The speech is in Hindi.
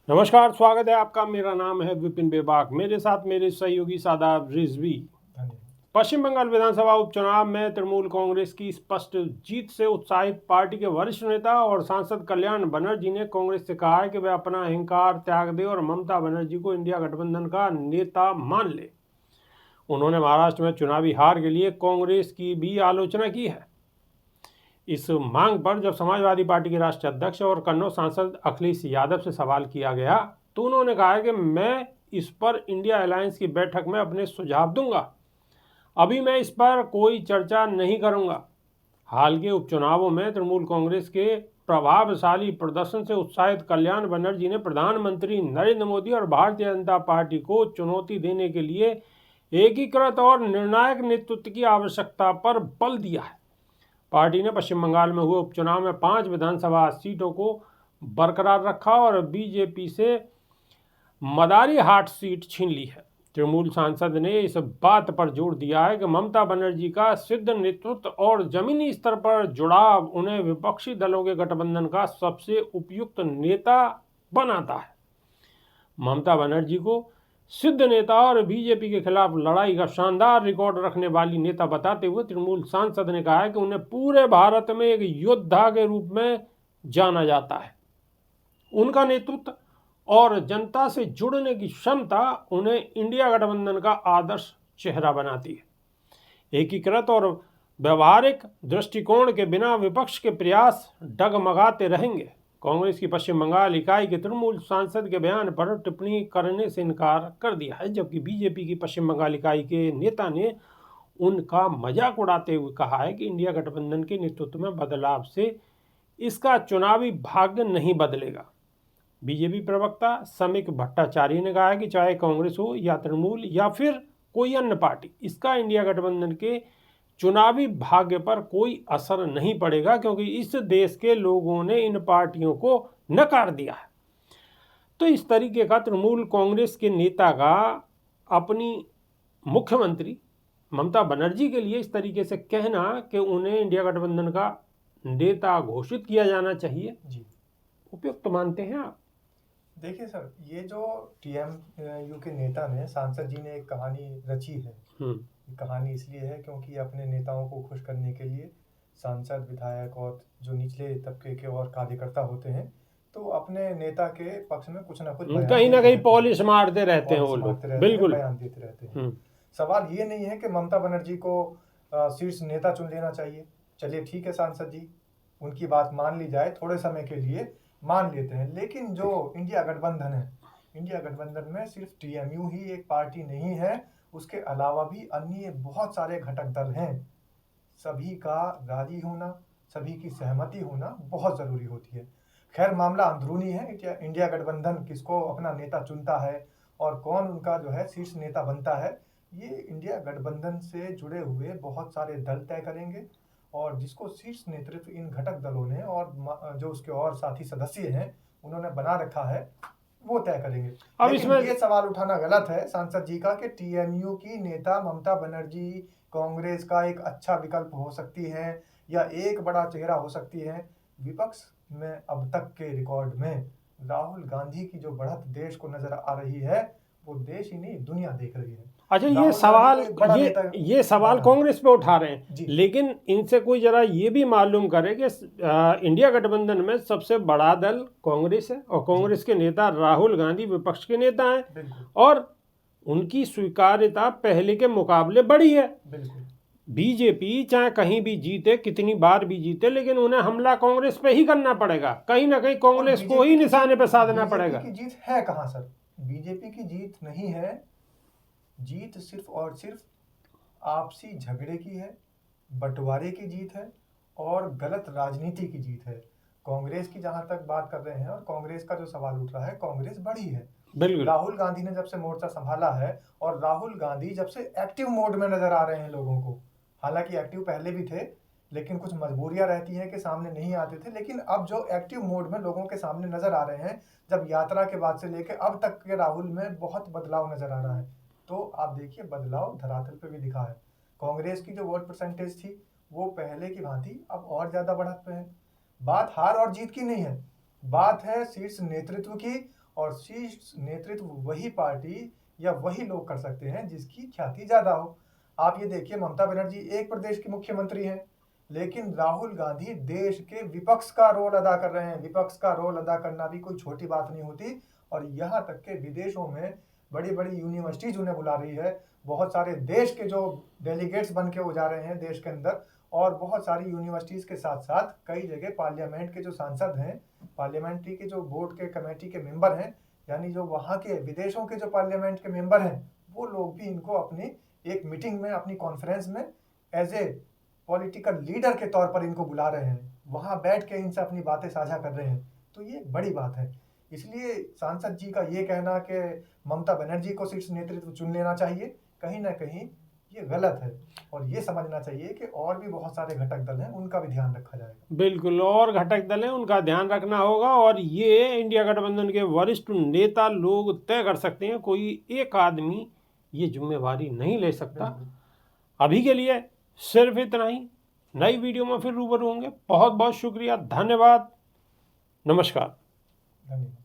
नमस्कार, स्वागत है आपका। मेरा नाम है विपिन बेबाक। मेरे साथ मेरे सहयोगी सादाब रिजवी। पश्चिम बंगाल विधानसभा उपचुनाव में तृणमूल कांग्रेस की स्पष्ट जीत से उत्साहित पार्टी के वरिष्ठ नेता और सांसद कल्याण बनर्जी ने कांग्रेस से कहा है कि वे अपना अहंकार त्याग दे और ममता बनर्जी को इंडिया गठबंधन का नेता मान ले। उन्होंने महाराष्ट्र में चुनावी हार के लिए कांग्रेस की भी आलोचना की है। इस मांग पर जब समाजवादी पार्टी के राष्ट्रीय अध्यक्ष और कन्नौज सांसद अखिलेश यादव से सवाल किया गया तो उन्होंने कहा कि मैं इस पर इंडिया अलायंस की बैठक में अपने सुझाव दूंगा। अभी मैं इस पर कोई चर्चा नहीं करूंगा। हाल के उपचुनावों में तृणमूल कांग्रेस के प्रभावशाली प्रदर्शन से उत्साहित कल्याण बनर्जी ने प्रधानमंत्री नरेंद्र मोदी और भारतीय जनता पार्टी को चुनौती देने के लिए एकीकृत और निर्णायक नेतृत्व की आवश्यकता पर बल दिया है। पार्टी ने पश्चिम बंगाल में हुए उपचुनाव में 5 विधानसभा सीटों को बरकरार रखा और बीजेपी से मदारीहाट सीट छीन ली है। तृणमूल सांसद ने इस बात पर जोर दिया है कि ममता बनर्जी का सिद्ध नेतृत्व और जमीनी स्तर पर जुड़ाव उन्हें विपक्षी दलों के गठबंधन का सबसे उपयुक्त नेता बनाता है। ममता बनर्जी को सिद्ध नेता और बीजेपी के खिलाफ लड़ाई का शानदार रिकॉर्ड रखने वाली नेता बताते हुए तृणमूल सांसद ने कहा है कि उन्हें पूरे भारत में एक योद्धा के रूप में जाना जाता है। उनका नेतृत्व और जनता से जुड़ने की क्षमता उन्हें इंडिया गठबंधन का आदर्श चेहरा बनाती है। एकीकृत और व्यवहारिक दृष्टिकोण के बिना विपक्ष के प्रयास डगमगाते रहेंगे। कांग्रेस की पश्चिम बंगाल इकाई के तृणमूल सांसद के बयान पर टिप्पणी करने से इनकार कर दिया है, जबकि बीजेपी की पश्चिम बंगाल इकाई के नेता ने उनका मजाक उड़ाते हुए कहा है कि इंडिया गठबंधन के नेतृत्व में बदलाव से इसका चुनावी भाग्य नहीं बदलेगा। बीजेपी प्रवक्ता समीक भट्टाचार्य ने कहा है कि चाहे कांग्रेस हो या तृणमूल या फिर कोई अन्य पार्टी, इसका इंडिया गठबंधन के चुनावी भाग्य पर कोई असर नहीं पड़ेगा, क्योंकि इस देश के लोगों ने इन पार्टियों को नकार दिया है। तो इस तरीके का तृणमूल कांग्रेस के नेता का अपनी मुख्यमंत्री ममता बनर्जी के लिए इस तरीके से कहना कि उन्हें इंडिया गठबंधन का नेता घोषित किया जाना चाहिए, जी उपयुक्त मानते हैं आप? देखिए सर, ये जो टीएमयू के नेता ने सांसद जी ने एक कहानी रची है। ये कहानी इसलिए है क्योंकि अपने नेताओं को खुश करने के लिए सांसद, विधायक और जो निचले तबके के और कार्यकर्ता होते हैं तो अपने नेता के पक्ष में कुछ ना कुछ कहीं ना कहीं पॉलिश मारते रहते हैं वो लोग, बिल्कुल बयान देते रहते हैं। सवाल ये नहीं है कि ममता बनर्जी को शीर्ष नेता चुन लेना चाहिए। चलिए ठीक है सांसद जी, उनकी बात मान ली जाए, थोड़े समय के लिए मान लेते हैं। लेकिन जो इंडिया गठबंधन है, इंडिया गठबंधन में सिर्फ टीएमयू ही एक पार्टी नहीं है, उसके अलावा भी अन्य बहुत सारे घटक दल हैं। सभी का राजी होना, सभी की सहमति होना बहुत जरूरी होती है। खैर मामला अंदरूनी है, इंडिया गठबंधन किसको अपना नेता चुनता है और कौन उनका जो है शीर्ष नेता बनता है, ये इंडिया गठबंधन से जुड़े हुए बहुत सारे दल तय करेंगे और जिसको शीर्ष नेतृत्व इन घटक दलों ने और जो उसके और साथी सदस्य हैं उन्होंने बना रखा है, वो तय करेंगे। अब इसमें ये सवाल उठाना गलत है सांसद जी का कि टीएमयू की नेता ममता बनर्जी कांग्रेस का एक अच्छा विकल्प हो सकती है या एक बड़ा चेहरा हो सकती है। विपक्ष में अब तक के रिकॉर्ड में राहुल गांधी की जो बढ़त देश को नजर आ रही है, वो देश ही नहीं दुनिया देख रही है। अच्छा, ये सवाल कांग्रेस पे उठा रहे हैं, लेकिन इनसे कोई जरा ये भी मालूम करे कि इंडिया गठबंधन में सबसे बड़ा दल कांग्रेस है और कांग्रेस के नेता राहुल गांधी विपक्ष के नेता हैं और उनकी स्वीकार्यता पहले के मुकाबले बढ़ी है। बीजेपी चाहे कहीं भी जीते, कितनी बार भी जीते, लेकिन उन्हें हमला कांग्रेस पे ही करना पड़ेगा। कहीं ना कहीं कांग्रेस को ही निशाने पे साधना पड़ेगा। बीजेपी की जीत है कहां सर? बीजेपी की जीत नहीं है। जीत सिर्फ और सिर्फ आपसी झगड़े की है, बंटवारे की जीत है और गलत राजनीति की जीत है। कांग्रेस की जहां तक बात कर रहे हैं और कांग्रेस का जो सवाल उठ रहा है, कांग्रेस बड़ी है। राहुल गांधी ने जब से मोर्चा संभाला है और राहुल गांधी जब से एक्टिव मोड में नजर आ रहे हैं लोगों को, हालांकि एक्टिव पहले भी थे लेकिन कुछ मजबूरियां रहती हैं कि सामने नहीं आते थे, लेकिन अब जो एक्टिव मोड में लोगों के सामने नजर आ रहे हैं, जब यात्रा के बाद से लेकर अब तक के राहुल में बहुत बदलाव नजर आ रहा है। तो आप देखिए बदलाव धरातल पे भी दिखा है। कांग्रेस की जो वोट परसेंटेज थी वो पहले की भांति अब और ज्यादा बढ़त पे है। बात हार और जीत की नहीं है, बात है शीर्ष नेतृत्व की और शीर्ष नेतृत्व वही पार्टी या वही लोग कर सकते हैं जिसकी ख्याति ज़्यादा हो। आप ये देखिए, ममता बनर्जी एक प्रदेश की मुख्यमंत्री हैं, लेकिन राहुल गांधी देश के विपक्ष का रोल अदा कर रहे हैं। विपक्ष का रोल अदा करना भी कोई छोटी बात नहीं होती, और यहाँ तक के विदेशों में बड़ी बड़ी यूनिवर्सिटीज उन्हें बुला रही है। बहुत सारे देश के जो डेलीगेट्स बन के वो जा रहे हैं देश के अंदर, और बहुत सारी यूनिवर्सिटीज के साथ साथ कई जगह पार्लियामेंट के जो सांसद हैं, पार्लियामेंट्री के जो बोर्ड के कमेटी के मेंबर हैं, यानी जो वहाँ के विदेशों के जो पार्लियामेंट के मेंबर हैं, वो लोग भी इनको अपनी एक मीटिंग में, अपनी कॉन्फ्रेंस में एज ए पॉलिटिकल लीडर के तौर पर इनको बुला रहे हैं, वहाँ बैठ के इनसे अपनी बातें साझा कर रहे हैं। तो ये बड़ी बात है। इसलिए सांसद जी का ये कहना कि ममता बनर्जी को शीर्ष नेतृत्व चुन लेना चाहिए, कहीं ना कहीं ये गलत है, और ये समझना चाहिए कि और भी बहुत सारे घटक दल हैं, उनका भी ध्यान रखा जाएगा। बिल्कुल, और घटक दल हैं उनका ध्यान रखना होगा, और ये इंडिया गठबंधन के वरिष्ठ नेता लोग तय कर सकते हैं, कोई एक आदमी ये जिम्मेवारी नहीं ले सकता। अभी के लिए सिर्फ इतना ही। नई वीडियो में फिर रूबरू होंगे। बहुत बहुत शुक्रिया, धन्यवाद, नमस्कार। धन्यवाद।